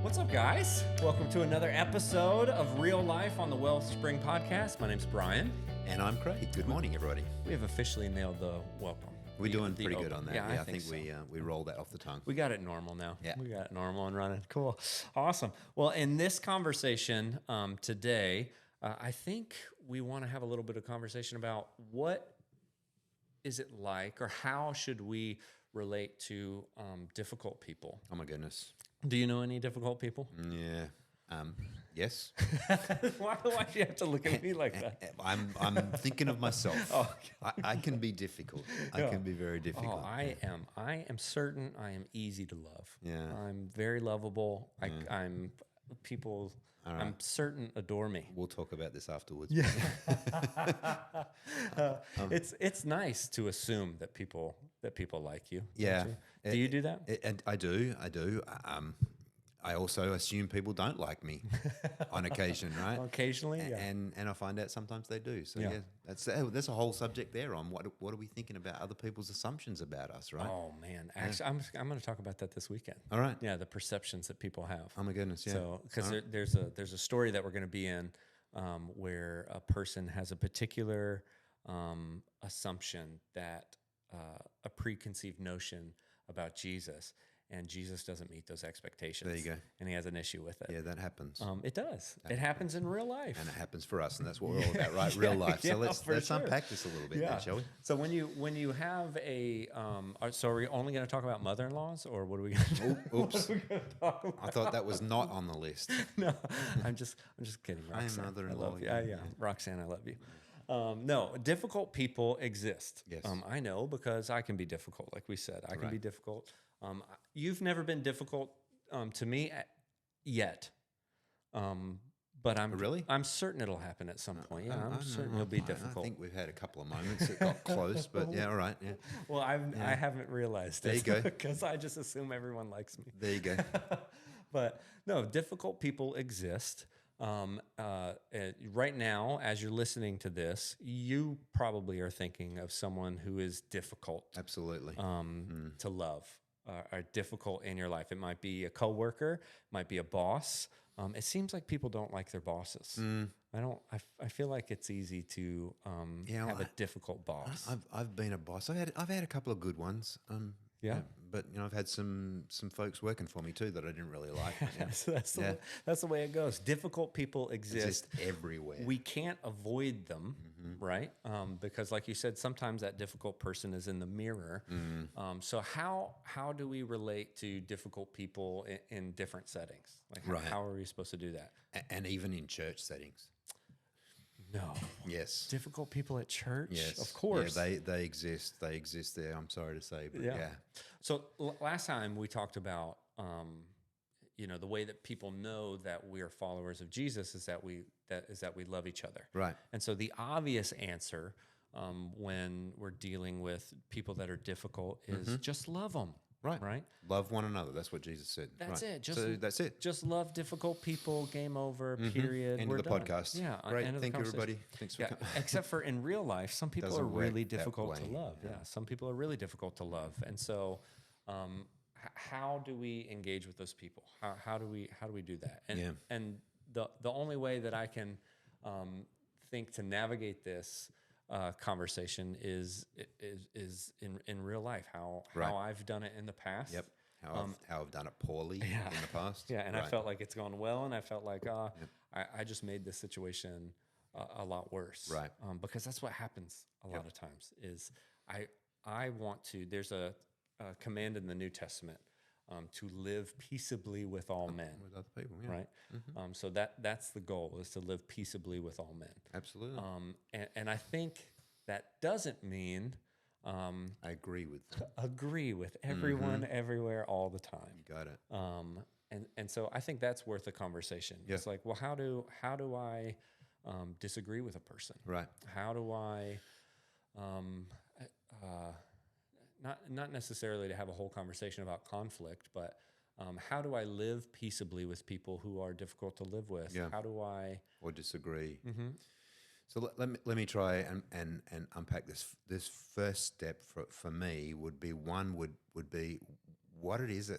What's up, guys? Welcome to another episode of Real Life on the Wellspring podcast. My name's Brian. And I'm Craig. Good morning, everybody. We have officially nailed the welcome. We're doing pretty good on that. Yeah, I think so. We rolled that off the tongue. We got it normal now. Yeah. We got it normal and running. Cool. Awesome. Well, in this conversation today, I think we want to have a little bit of conversation about what is it like, or how should we relate to difficult people? Oh, my goodness. Do you know any difficult people? Yeah. Yes. Why do you have to look at me like that? I'm thinking of myself. I can be difficult. I can be very difficult. Oh, I am certain I am easy to love. Yeah. I'm very lovable. I'm people. All right. I'm certain adore me. We'll talk about this afterwards. Yeah. It's nice to assume that people like you. Yeah. Don't you? Do you do that? And I do. I also assume people don't like me on occasion, right? Occasionally, yeah. And I find out sometimes they do. So Yeah. that's a whole subject there on what are we thinking about other people's assumptions about us, right? Oh man, actually, I'm going to talk about that this weekend. All right. Yeah, the perceptions that people have. Oh my goodness, yeah. So because there's a story that we're going to be in where a person has a particular assumption that a preconceived notion about Jesus. And Jesus doesn't meet those expectations. There you go. And he has an issue with it. Yeah, that happens. It does. It happens in real life. And it happens for us, and that's what we're all about, right? Real life. So let's sure. unpack this a little bit, then, shall we? So when you have a so are we only going to talk about mother-in-laws, or what are we going to do? Oops. I thought that was not on the list. No, I'm just kidding, Roxanne. mother-in-law, I love you. yeah. Yeah, Roxanne, I love you. No, difficult people exist. Yes. I know, because I can be difficult. Like we said, I can be Right. difficult. You've never been difficult to me yet, but I'm certain it'll happen at some point. Yeah, I'm certain it'll be difficult. I think we've had a couple of moments that got close, but yeah, all right. Yeah. Well, I haven't realized There it. you go. Because I just assume everyone likes me. There you go. But no, difficult people exist. Right now, as you're listening to this, you probably are thinking of someone who is difficult Absolutely. to love, are difficult in your life. It might be a coworker, might be a boss. It seems like people don't like their bosses. I feel like it's easy to have a difficult boss. I've been a boss. I've had a couple of good ones. Yeah. But I've had some folks working for me too that I didn't really like. Yeah. So that's the way it goes. Difficult people exist everywhere. We can't avoid them, right? Because, like you said, sometimes that difficult person is in the mirror. So how do we relate to difficult people in different settings? Like, Right. how are we supposed to do that? And even in church settings. No. Yes. Difficult people at church? Yes. Of course. Yeah, they exist. They exist there. I'm sorry to say, but yeah. So last time we talked about, the way that people know that we are followers of Jesus is that we love each other. Right. And so the obvious answer when we're dealing with people that are difficult is just love them. Right. Love one another. That's what Jesus said. That's right. it. So that's it. Just love difficult people. Game over. Period. End We're of the done. podcast. Yeah. Great. End of the Thank you, everybody. conversation. Thanks for coming. Except for in real life, some people Doesn't are really work that difficult to way. love. Yeah. Some people are really difficult to love, and so how do we engage with those people? How do we do that? And the only way that I can think to navigate this conversation is in real life. How I've done it in the past. Yep. How I've done it poorly in the past. Yeah, and I felt like it's gone well, and I felt like I just made this situation a lot worse. Right. Because that's what happens a lot of times. Is I want to. There's a command in the New Testament to live peaceably with all men. With other people, yeah. Right. So that's the goal, is to live peaceably with all men. Absolutely. And I think that doesn't mean I agree with that. agree with everyone, everywhere, all the time. You got it. And so I think that's worth a conversation. Yeah. It's like, well, how do I disagree with a person? Right. How do I not necessarily to have a whole conversation about conflict, but how do I live peaceably with people who are difficult to live with? Yeah. How do I or disagree? So let me try and unpack this. This first step for me would be what it is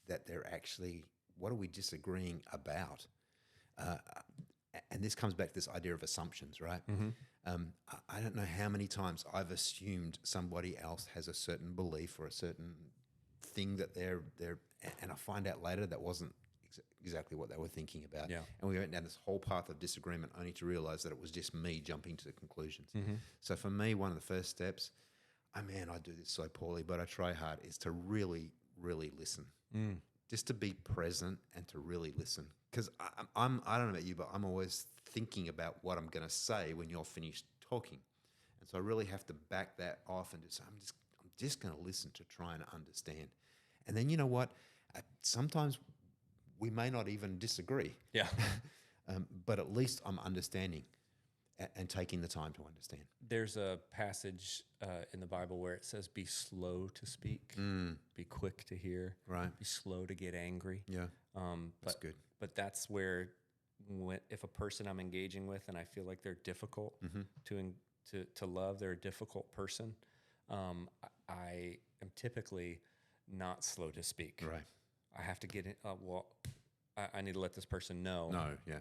that they're actually what are we disagreeing about? And this comes back to this idea of assumptions, right? I don't know how many times I've assumed somebody else has a certain belief or a certain thing that they're and I find out later that wasn't exactly what they were thinking about. Yeah. And we went down this whole path of disagreement only to realize that it was just me jumping to conclusions. So for me, one of the first steps, I do this so poorly, but I try hard, is to really, really listen. Just to be present and to really listen. Because I don't know about you, but I'm always thinking about what I'm going to say when you're finished talking. And so I really have to back that off and just say, I'm just going to listen to try and understand. And then you know what? Sometimes we may not even disagree. Yeah. But at least I'm understanding and taking the time to understand. There's a passage in the Bible where it says, be slow to speak, be quick to hear, Right. be slow to get angry. Yeah, that's good. But that's where, if a person I'm engaging with and I feel like they're difficult to love, they're a difficult person, I am typically not slow to speak. Right. I have to get in, I need to let this person know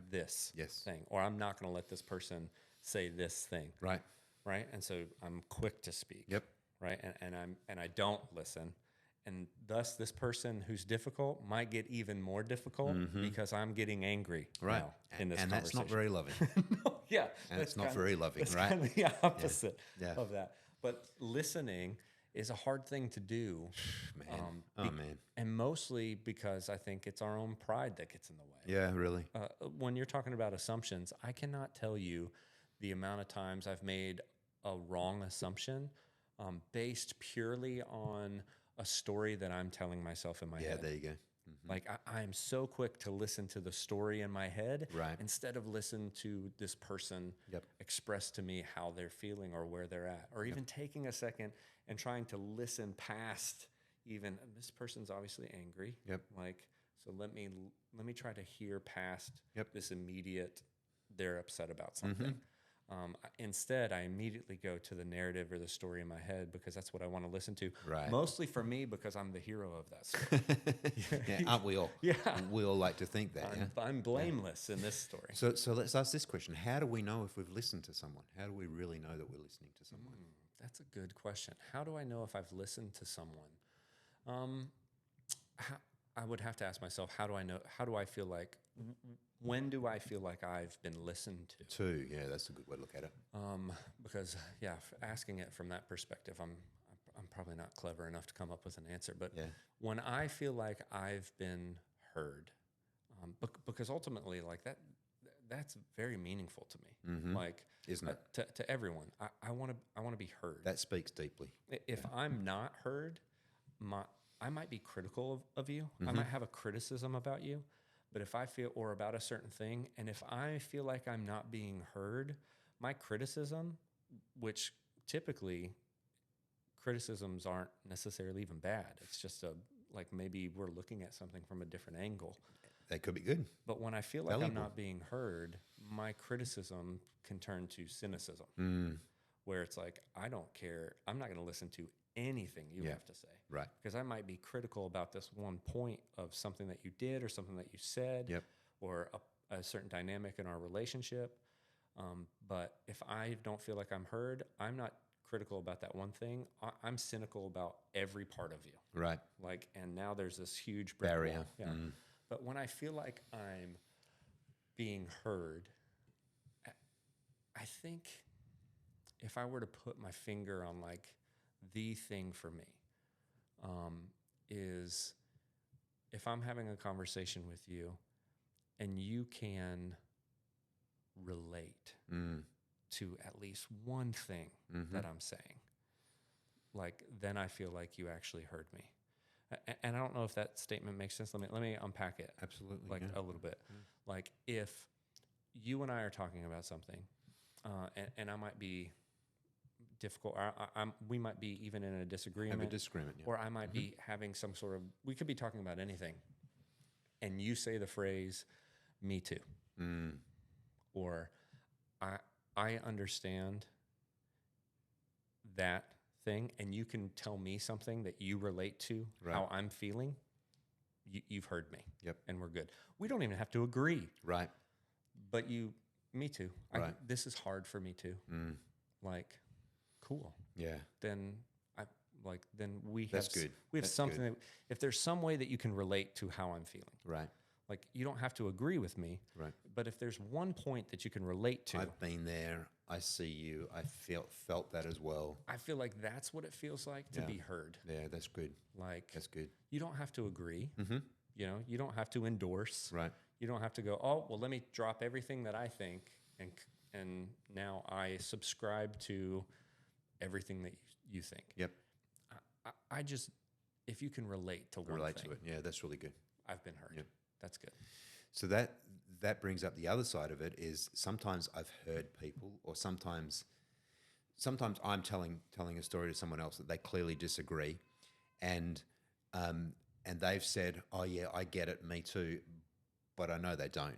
this thing, or I'm not going to let this person say this thing. Right. Right. And so I'm quick to speak. Yep. Right. And I don't listen. And thus this person who's difficult might get even more difficult because I'm getting angry now in this conversation. And that's not very loving. No, yeah. And it's not very loving, that's right? Kind of the opposite Yeah. of that. But listening is a hard thing to do. Man. And mostly because I think it's our own pride that gets in the way. Yeah, really. When you're talking about assumptions, I cannot tell you the amount of times I've made a wrong assumption based purely on a story that I'm telling myself in my head. Yeah, there you go. Like I am so quick to listen to the story in my head instead of listen to this person express to me how they're feeling or where they're at, or even taking a second and trying to listen past even this person's obviously angry. Like, so let me try to hear past this immediate, they're upset about something. Instead, I immediately go to the narrative or the story in my head because that's what I want to listen to. Right. Mostly for me because I'm the hero of that story. Yeah, aren't we all? Yeah. We all like to think that. I'm blameless in this story. So let's ask this question. How do we know if we've listened to someone? How do we really know that we're listening to someone? That's a good question. How do I know if I've listened to someone? I would have to ask myself, how do I know? How do I feel like? When do I feel like I've been listened to? Yeah, that's a good way to look at it. Because asking it from that perspective, I'm probably not clever enough to come up with an answer. But when I feel like I've been heard, because ultimately, like that's very meaningful to me. Like, isn't it? To everyone, I want to be heard. That speaks deeply. If I'm not heard, I might be critical of you. I might have a criticism about you. But if I feel, or about a certain thing, and if I feel like I'm not being heard, my criticism, which typically criticisms aren't necessarily even bad. It's just like maybe we're looking at something from a different angle. That could be good. But when I feel like I'm not being heard, my criticism can turn to cynicism, where it's like, I don't care. I'm not going to listen to anything you have to say. Right. Because I might be critical about this one point of something that you did or something that you said or a certain dynamic in our relationship. But if I don't feel like I'm heard, I'm not critical about that one thing. I'm cynical about every part of you. Right. Like, and now there's this huge barrier. Yeah. But when I feel like I'm being heard, I think if I were to put my finger on like the thing for me, is if I'm having a conversation with you and you can relate to at least one thing that I'm saying, like, then I feel like you actually heard me. And I don't know if that statement makes sense. Let me unpack it. Absolutely. Like a little bit. Like if you and I are talking about something, and I might be difficult. We might be even in a disagreement. Have a disagreement, or I might be having some sort of. We could be talking about anything, and you say the phrase, "Me too," or I understand that thing, and you can tell me something that you relate to how I'm feeling. you've heard me. Yep. And we're good. We don't even have to agree. Right. But me too. Right. This is hard for me too. Like, cool. Yeah. Then we That's have good. We have That's something good. that if there's some way that you can relate to how I'm feeling. Right. Like, you don't have to agree with me. Right. But if there's one point that you can relate to, I've been there. I see you. I felt that as well. I feel like that's what it feels like to be heard. Yeah, that's good. Like, That's good. you don't have to agree. Mm-hmm. You know, you don't have to endorse. Right. You don't have to go, oh, well, let me drop everything that I think, and now I subscribe to everything that you think. Yep. I just, if you can relate to one thing, To it. Yeah, that's really good. I've been heard. Yep. That's good. So that brings up the other side of it is sometimes I've heard people, or sometimes I'm telling a story to someone else that they clearly disagree, and they've said, "Oh yeah, I get it, me too," but I know they don't.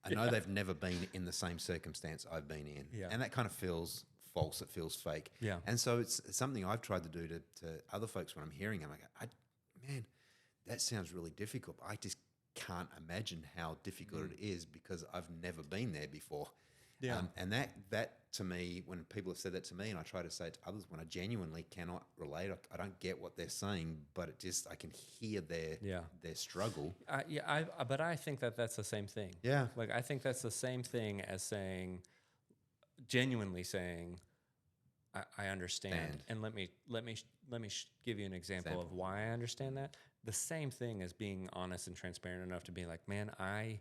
I know they've never been in the same circumstance I've been in, and that kind of feels false. It feels fake. Yeah. And so it's something I've tried to do to other folks when I'm hearing them. I go, man, that sounds really difficult. I just can't imagine how difficult it is because I've never been there before. Yeah. And that to me, when people have said that to me, and I try to say it to others, when I genuinely cannot relate, I don't get what they're saying, but I can hear their struggle. But I think that's the same thing. Yeah. Like, I think that's the same thing as genuinely saying, I understand. And let me give you an example of why I understand that. The same thing as being honest and transparent enough to be like, man, I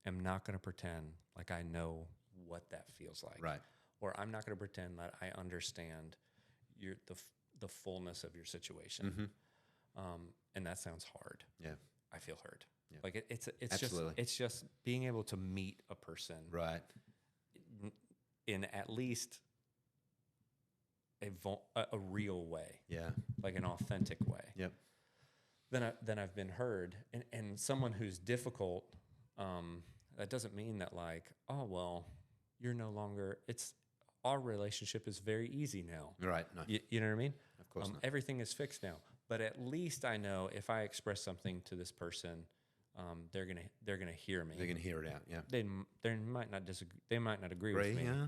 am not going to pretend like I know what that feels like. Right. Or I'm not going to pretend that I understand the fullness of your situation. And that sounds hard. Yeah. I feel heard. Yeah. Like Absolutely. it's just being able to meet a person Right. in at least a real way. Yeah. Like an authentic way. Yep. Then I've been heard, and someone who's difficult. That doesn't mean that, like, oh well, you're no longer. Our relationship is very easy now. Right. No. You know what I mean? Of course not. Everything is fixed now. But at least I know if I express something to this person, they're gonna hear me. They're gonna hear it out. Yeah. They might not disagree. They might not agree with me. Yeah.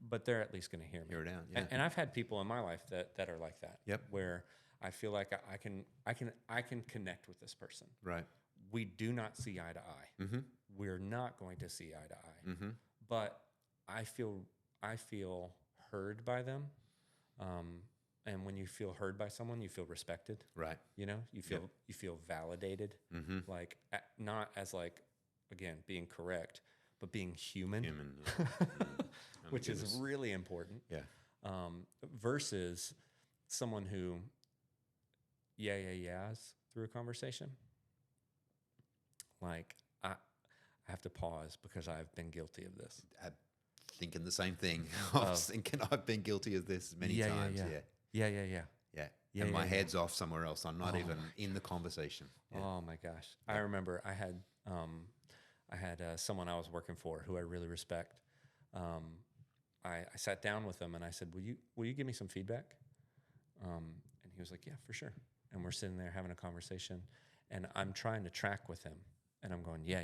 But they're at least gonna hear me. Hear it out. Yeah. And I've had people in my life that are like that. Yep. Where I feel like I can connect with this person. Right. We do not see eye to eye. Mm-hmm. We're not going to see eye to eye. Mm-hmm. But I feel heard by them. And when you feel heard by someone, you feel respected. Right. You know, you feel validated. Mm-hmm. Like, not as, like, again, being correct, but being human. Human. Yeah. Which is really important. Yeah. Versus someone who yeahs through a conversation. Like, I have to pause because I've been guilty of this. I'm thinking the same thing. I was thinking I've been guilty of this many times. Yeah. And my head's off somewhere else. I'm not even in the conversation. Yeah. Oh my gosh. I remember I had someone I was working for who I really respect. I sat down with him and I said, will you give me some feedback? And he was like, yeah, for sure. And we're sitting there having a conversation, and I'm trying to track with him, and I'm going, yeah.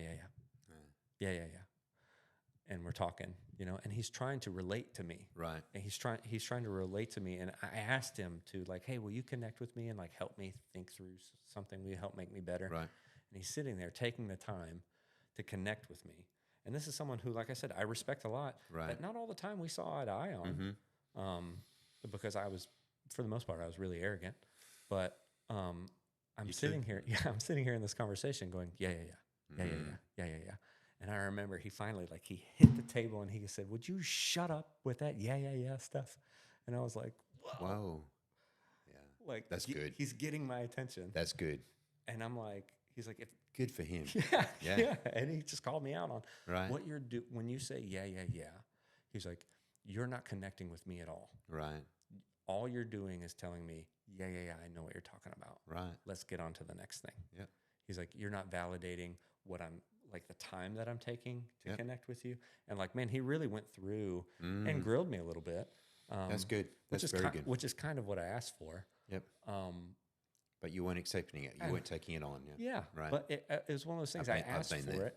And we're talking, and he's trying to relate to me. Right. And he's trying to relate to me. And I asked him to, like, hey, will you connect with me and, like, help me think through something? Will you help make me better? Right. And he's sitting there taking the time to connect with me. And this is someone who, like I said, I respect a lot. Right. But not all the time we saw eye to eye on. Mm-hmm. Because I was, for the most part, I was really arrogant. But I'm You sitting too? here. Yeah, I'm sitting here in this conversation going, yeah. And I remember he finally, like, he hit the table and he said, would you shut up with that yeah stuff? And I was like, Whoa. Yeah. Like, That's good. He's getting my attention. That's good. And I'm like, he's like, Good for him. yeah. And he just called me out on Right. what you're doing. When you say yeah, he's like, you're not connecting with me at all. Right. All you're doing is telling me, yeah, I know what you're talking about. Right. Let's get on to the next thing. Yep. He's like, you're not validating what I'm, like, the time that I'm taking to connect with you. And, like, man, he really went through and grilled me a little bit. That's good. That's very good. Which is kind of what I asked for. Yep. But you weren't accepting it. You weren't taking it on. Yeah. Right. But it was one of those things. I asked for it.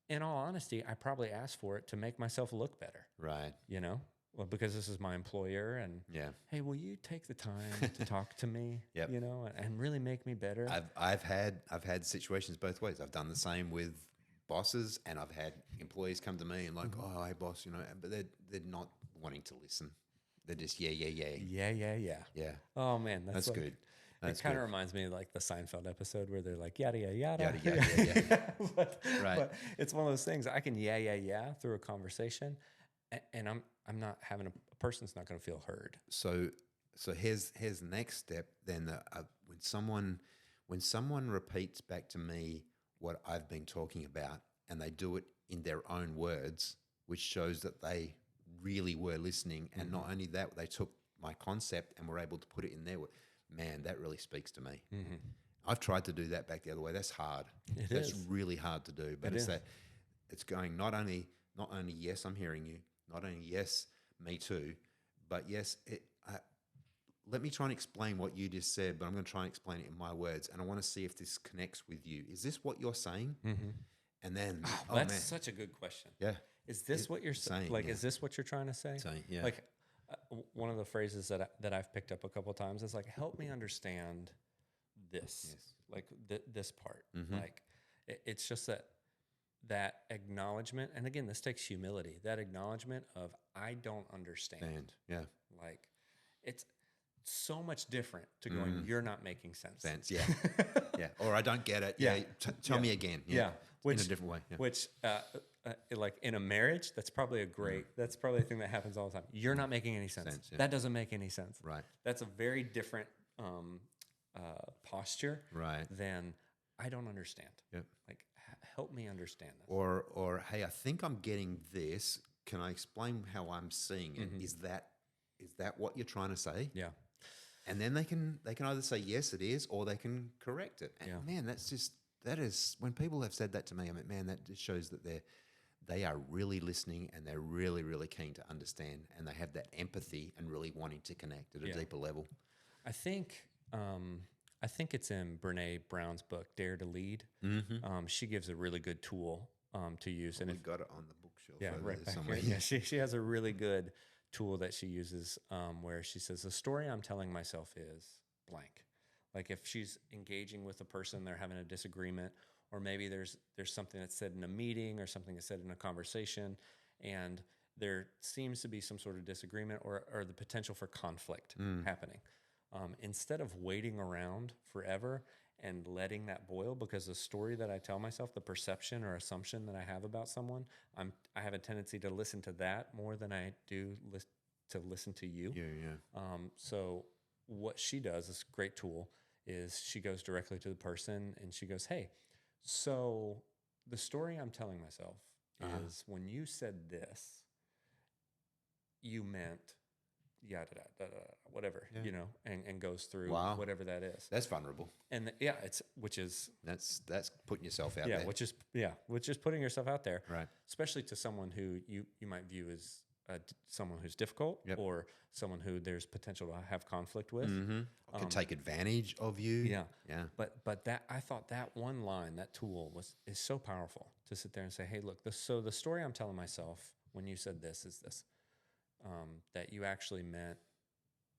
In all honesty, I probably asked for it to make myself look better. Right. You know, well, because this is my employer, and hey, will you take the time to talk to me? Yep. You know, and really make me better. I've had situations both ways. I've done the same with bosses, and I've had employees come to me and like, oh, hey, boss, you know, but they're not wanting to listen. They're just yeah. Oh man, that's good. It kind of reminds me of like the Seinfeld episode where they're like yada yada yada. but it's one of those things. I can yeah through a conversation, and I'm not having a person's not going to feel heard. So here's the next step. Then when someone repeats back to me what I've been talking about, and they do it in their own words, which shows that they really were listening, and not only that, they took my concept and were able to put it in their words. Man, that really speaks to me. I've tried to do that back the other way. That's hard. That's really hard to do. But it's going not only yes, I'm hearing you, not only yes, me too, but yes, let me try and explain what you just said, but I'm going to try and explain it in my words, and I want to see if this connects with you. Is this what you're saying? And then that's such a good question. Yeah. Is this what you're saying? Like, is this what you're trying to say? Yeah. Like, one of the phrases that I've picked up a couple of times is like, help me understand this, like this part. Like, it's just that acknowledgement. And again, this takes humility, that acknowledgement of, I don't understand. Yeah. Like, it's so much different to going, you're not making sense. Yeah. Yeah. Or I don't get it. Yeah. Tell me again. Yeah. In a different way. Yeah. Which, like in a marriage, that's probably that's probably a thing that happens all the time. You're not making any sense. That doesn't make any sense. Right. That's a very different posture. Right. Than I don't understand. Yep. Like, help me understand this. Or hey, I think I'm getting this. Can I explain how I'm seeing it? Is that what you're trying to say? Yeah. And then they can either say yes, it is, or they can correct it. And man, that is when people have said that to me. I mean, man, that just shows that they are really listening, and they're really, really keen to understand, and they have that empathy and really wanting to connect at a deeper level. I think it's in Brene Brown's book, Dare to Lead. She gives a really good tool to use, and we've got it on the bookshelf. Yeah, right back somewhere. here. Yeah, she has a really good tool that she uses where she says, the story I'm telling myself is blank. Like, if she's engaging with a person, they're having a disagreement, or maybe there's something that's said in a meeting or something that's said in a conversation, and there seems to be some sort of disagreement or the potential for conflict happening. Instead of waiting around forever and letting that boil, because the story that I tell myself, the perception or assumption that I have about someone, I have a tendency to listen to that more than I do to listen to you. Yeah. So what she does, this great tool, is she goes directly to the person and she goes, hey, so the story I'm telling myself is, when you said this, you meant yada da whatever, you know, and goes through whatever that is. That's vulnerable. And that's putting yourself out there. Which is putting yourself out there, right? Especially to someone who you might view as someone who's difficult, or someone who there's potential to have conflict with, can take advantage of you. Yeah. But that, I thought that one line, that tool is so powerful to sit there and say, hey, look, so the story I'm telling myself when you said this is this, that you actually meant,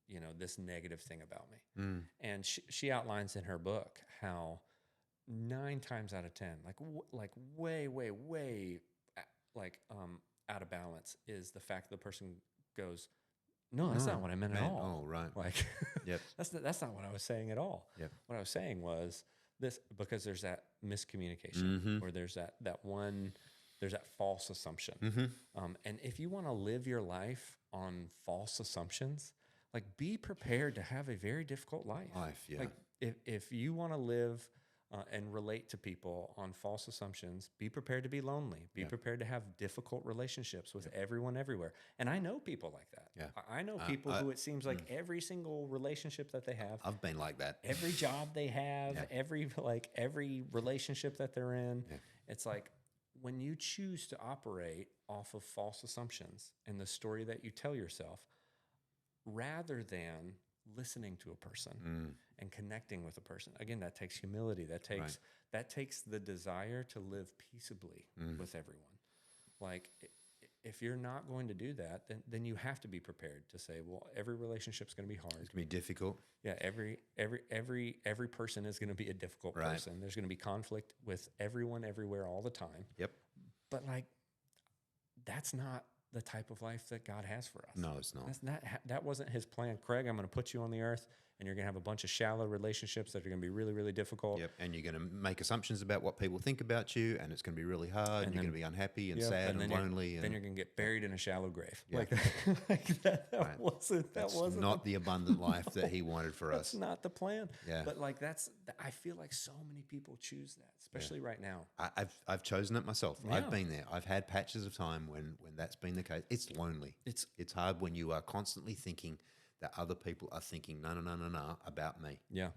you know, this negative thing about me. And she outlines in her book how 9 times out of 10, like way, like out of balance is the fact that the person goes, no, that's not what I meant at all. Oh, right. Like, that's not what I was saying at all. Yep. What I was saying was this, because there's that miscommunication, or there's that false assumption. And if you want to live your life on false assumptions, like, be prepared to have a very difficult life. Like, if you want to live and relate to people on false assumptions, be prepared to be lonely. Be prepared to have difficult relationships with everyone everywhere. And I know people like that. Yeah. I know people who it seems like every single relationship that they have, I've been like that. Every job they have, every relationship that they're in, it's like, when you choose to operate off of false assumptions and the story that you tell yourself, rather than listening to a person and connecting with a person. Again, that takes humility. That takes the desire to live peaceably with everyone. Like, if you're not going to do that, then you have to be prepared to say, well, every relationship's going to be hard. It's going to be difficult. Yeah, every person is going to be a difficult person. There's going to be conflict with everyone, everywhere, all the time. Yep. But like, that's not the type of life that God has for us. No, it's not. That wasn't his plan. Craig, I'm going to put you on the earth, and you're going to have a bunch of shallow relationships that are going to be really, really difficult. Yep. And you're going to make assumptions about what people think about you, and it's going to be really hard, and you're going to be unhappy and sad and lonely. Then you're going to get buried in a shallow grave. Yep. Like that wasn't not the abundant life that he wanted for us. That's not the plan. Yeah. But like I feel like so many people choose that, especially right now. I've chosen it myself. Yeah. I've been there. I've had patches of time when that's been the case. It's lonely. It's hard when you are constantly thinking that other people are thinking, no, about me. Yeah.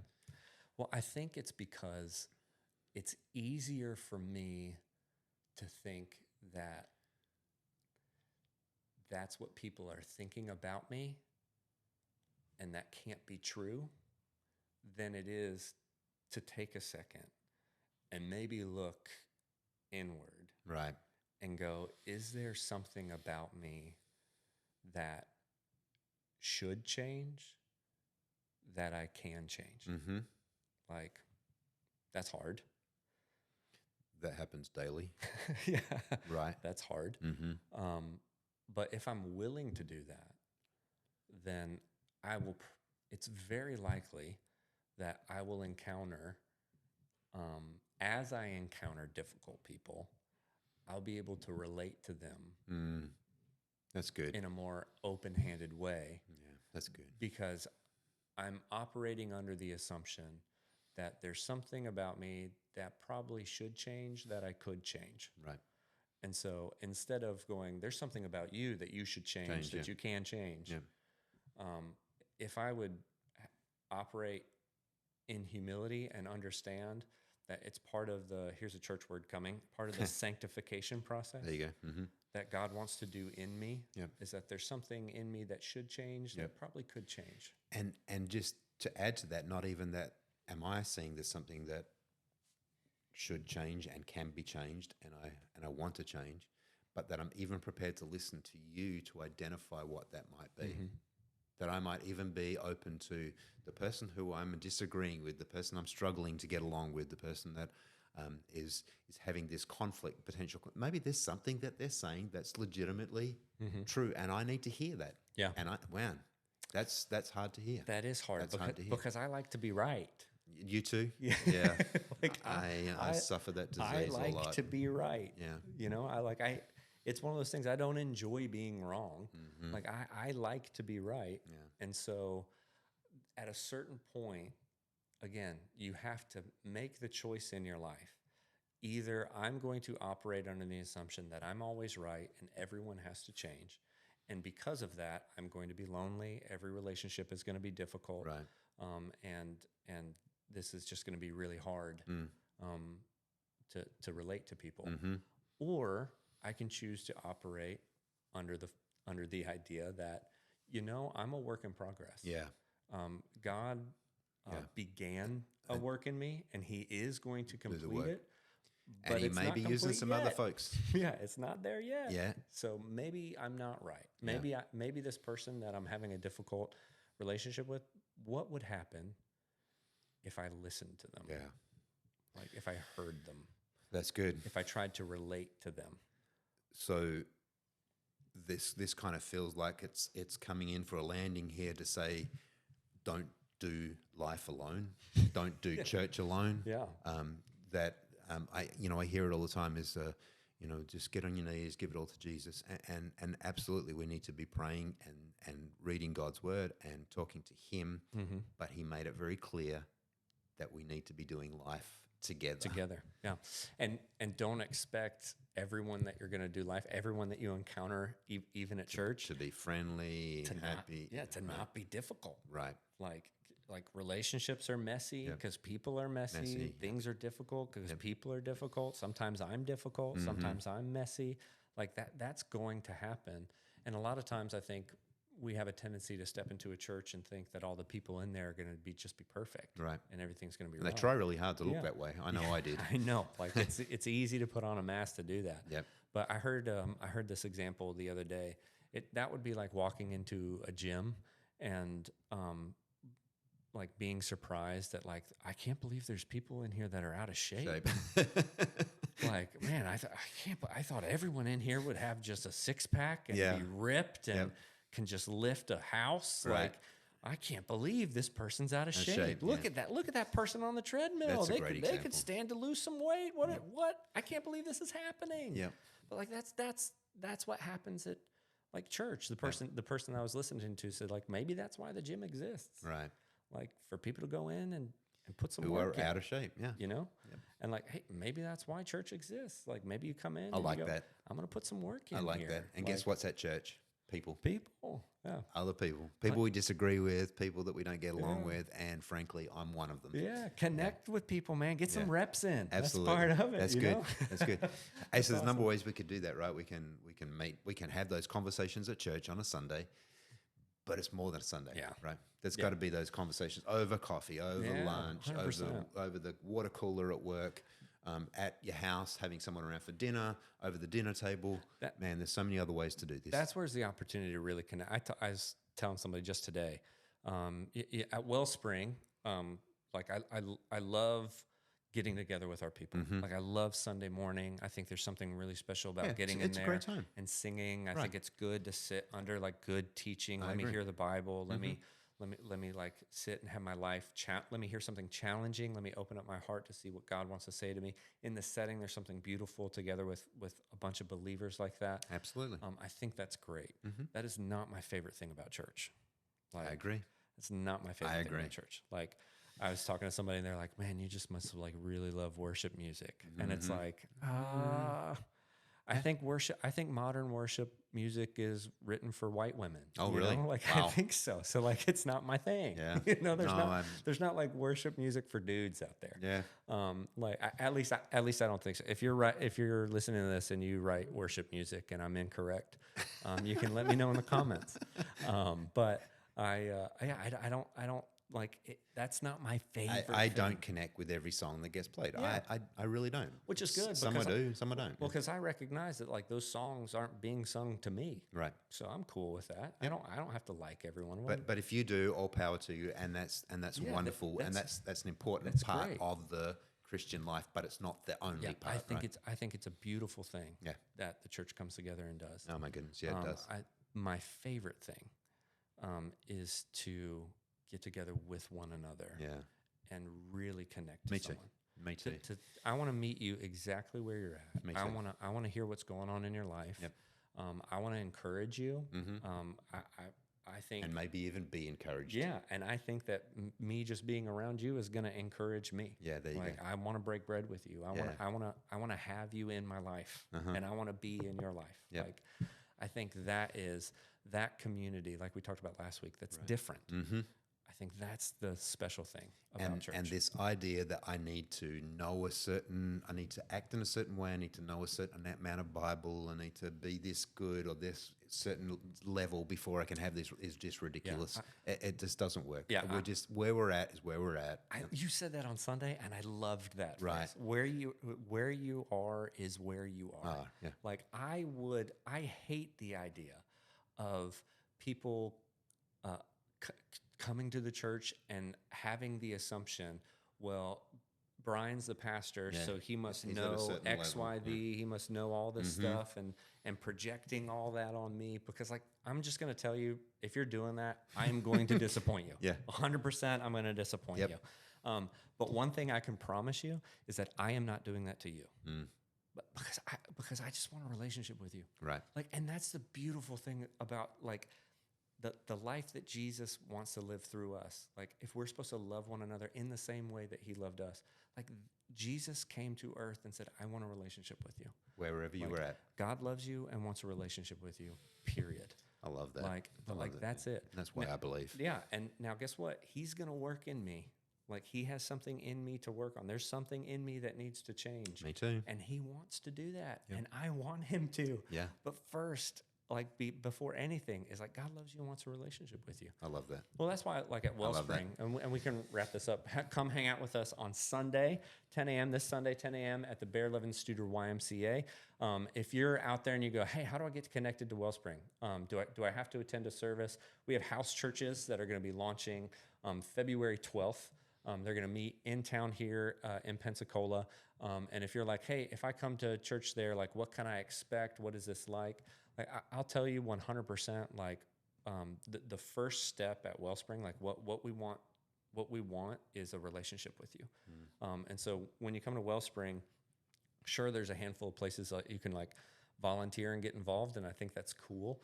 Well, I think it's because it's easier for me to think that that's what people are thinking about me, and that can't be true, than it is to take a second and maybe look inward. Right. And go, is there something about me that should change, that I can change? Mm-hmm. Like, that's hard. That happens daily. Yeah. Right. That's hard. Mm-hmm. But if I'm willing to do that, then it's very likely that I will encounter, as I encounter difficult people, I'll be able to relate to them. That's good. In a more open-handed way. Yeah, that's good. Because I'm operating under the assumption that there's something about me that probably should change, that I could change. Right. And so instead of going, there's something about you that you should change that you can change. Yeah. If I would operate in humility and understand that it's part of here's a church word coming, part of the sanctification process. There you go. Mm-hmm. That God wants to do in me. Yep. Is that there's something in me that should change, that probably could change. And just to add to that, not even that, am I seeing there's something that should change and can be changed, and I want to change, but that I'm even prepared to listen to you to identify what that might be. Mm-hmm. That I might even be open to the person who I'm disagreeing with, the person I'm struggling to get along with, the person that is having this conflict, potential. Maybe there's something that they're saying that's legitimately true, and I need to hear that. Yeah. And that's hard to hear. That is hard. That's hard to hear. Because I like to be right. You too? Yeah. Yeah. Like I suffer that disease I a lot. I like to be right. Yeah. You know, it's one of those things, I don't enjoy being wrong. Mm-hmm. Like I like to be right. Yeah. And so at a certain point, again, you have to make the choice in your life. Either I'm going to operate under the assumption that I'm always right and everyone has to change. And because of that, I'm going to be lonely. Every relationship is going to be difficult. Right. And this is just going to be really hard to relate to people. Mm-hmm. Or I can choose to operate under the idea that, I'm a work in progress. Yeah. God began a work in me, and He is going to complete it. And He may be using some other folks. Yeah, it's not there yet. Yeah. So maybe I'm not right. Maybe this person that I'm having a difficult relationship with, what would happen if I listened to them? Yeah. Like if I heard them. That's good. If I tried to relate to them. So this kind of feels like it's coming in for a landing here to say, don't do life alone. Don't do church alone. Yeah. I hear it all the time is, just get on your knees, give it all to Jesus. And absolutely we need to be praying and reading God's word and talking to Him. Mm-hmm. But He made it very clear that we need to be doing life together. Yeah. And don't expect everyone that you're going to do life, everyone that you encounter, even at church, to be friendly, happy. Not be difficult. Right. Like relationships are messy because people are messy. Things are difficult because people are difficult. Sometimes I'm difficult. Mm-hmm. Sometimes I'm messy. Like that's going to happen. And a lot of times I think we have a tendency to step into a church and think that all the people in there are going to just be perfect, Right. and everything's going to be And right. they try really hard to look that way. I know I did. I know, like it's easy to put on a mask to do that. Yep. But I heard this example the other day. That would be like walking into a gym and like being surprised that like, I can't believe there's people in here that are out of shape. Like, man, I thought everyone in here would have just a six pack and be ripped and can just lift a house. Right. Like, I can't believe this person's out of shape. Look at that. Look at that person on the treadmill. That's a They great could example. stand to lose some weight. What? I can't believe this is happening. Yeah. But like that's what happens at like church. The person I was listening to said like, maybe that's why the gym exists. Right. Like for people to go in and put some Who work are in, out of shape. Yeah. you know? And like, hey, maybe that's why church exists. Like maybe you come in I and like you go, that. I'm going to put some work in I like here. that. And like, guess what's at church? People. Yeah. Other people. People we disagree with, people that we don't get along with, and frankly, I'm one of them. Yeah. Connect with people, man. Get some reps in. Absolutely. That's part of it. That's you good. know? That's good. Hey, so there's a number of ways we could do that, right? We can meet, we can have those conversations at church on a Sunday, but it's more than a Sunday, right? There's got to be those conversations over coffee, over lunch, 100%. over the water cooler at work, at your house, having someone around for dinner, over the dinner table. Man, there's so many other ways to do this. That's where's the opportunity to really connect. I was telling somebody just today, at Wellspring, like I love getting together with our people. Like I love Sunday morning. I think there's something really special about getting in there a great time. and singing. I think it's good to sit under like good teaching. Let me hear the Bible. Let me like sit and have my life. Let me hear something challenging. Let me open up my heart to see what God wants to say to me in the setting. There's something beautiful together with a bunch of believers like that. Absolutely. I think that's great. That is not my favorite thing about church. Like, I agree. It's not my favorite thing about church. Like I was talking to somebody and they're like, man, you just must like really love worship music. And it's like, I think modern worship music is written for white women. Oh, really? Know? Like Wow. I think so. So like it's not my thing. Yeah. There's not like worship music for dudes out there. Yeah. Like at least I don't think so. If you're listening to this and you write worship music and I'm incorrect, you can let me know in the comments. But I don't like it. That's not my favorite. I thing. don't connect with every song that gets played. Yeah. I really don't. Which is good. Some I do, some I don't. Well, because I recognize that like those songs aren't being sung to me. Right. So I'm cool with that. I don't have to like every one of them. But if you do, all power to you, and that's wonderful, and that's an important part great. of the Christian life. But it's not the only part. I think it's a beautiful thing. Yeah. That the church comes together and does. Oh my goodness, yeah, it does. My favorite thing is to get together with one another. Yeah. And really connect to someone. Me too. I want to meet you exactly where you're at. Me too. I want to hear what's going on in your life. Yep. I want to encourage you. I think, and maybe even be encouraged. Yeah, and I think that me just being around you is going to encourage me. Yeah, there you go. I want to break bread with you. I want to have you in my life, and I want to be in your life. Yep. Like, I think that is that community, like we talked about last week. That's different. I think that's the special thing about church. And this idea that I need to act in a certain way, I need to know a certain amount of Bible, I need to be this good or this certain level before I can have this is just ridiculous. Yeah, it just doesn't work. Yeah, we're just where we're at is where we're at. You said that on Sunday, and I loved that. Right, phrase. Where you are is where you are. Yeah. Like I hate the idea of people coming to the church and having the assumption, well, Brian's the pastor, so he must know X, Y, Z. He must know all this stuff and projecting all that on me, because like I'm just going to tell you, if you're doing that, I'm going to disappoint you. Yeah, 100%. I'm going to disappoint you. But one thing I can promise you is that I am not doing that to you. But because I just want a relationship with you. Right. Like, and that's the beautiful thing about like the life that Jesus wants to live through us. Like, if we're supposed to love one another in the same way that he loved us, like Jesus came to earth and said, I want a relationship with you. Wherever you were at. God loves you and wants a relationship with you, period. I love that. That's it. That's why I believe. Yeah. And now guess what? He's going to work in me. Like, he has something in me to work on. There's something in me that needs to change. Me too. And he wants to do that. Yep. And I want him to. Yeah. But first, before anything is like, God loves you and wants a relationship with you. I love that. Well, that's why, like at Wellspring, and we can wrap this up. Come hang out with us on Sunday, 10 a.m. This Sunday, 10 a.m. at the Levin YMCA. If you're out there and you go, hey, how do I get connected to Wellspring? Do I have to attend a service? We have house churches that are going to be launching February 12th. They're going to meet in town here in Pensacola. And if you're like, hey, if I come to church there, like, what can I expect? What is this like? Like, I'll tell you 100%, like, the first step at Wellspring, like what we want is a relationship with you. And so when you come to Wellspring, sure, there's a handful of places that you can like volunteer and get involved. And I think that's cool.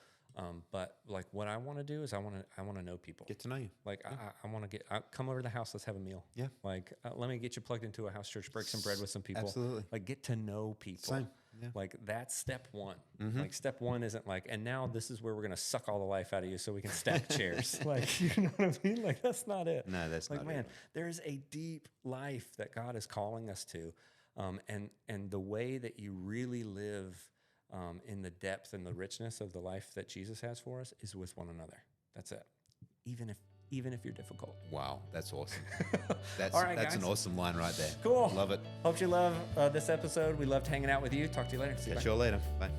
But like what I want to do is I want to know people. Get to know you. Like I want to come over to the house. Let's have a meal. Yeah. Like let me get you plugged into a house church, break some bread with some people. Absolutely. Like get to know people. Same. Yeah. Like that's step one. Like step one isn't like, and now this is where we're going to suck all the life out of you so we can stack chairs. Like, you know what I mean? Like that's not it. No, that's like, not man, it. there's a deep life that God is calling us to. And the way that you really live in the depth and the richness of the life that Jesus has for us is with one another. That's it. Even if you're difficult. Wow, that's awesome. That's All right, that's guys. an awesome line right there. Cool. Love it. Hope you love this episode. We loved hanging out with you. Talk to you later. See you. Catch Bye. you all later. Bye.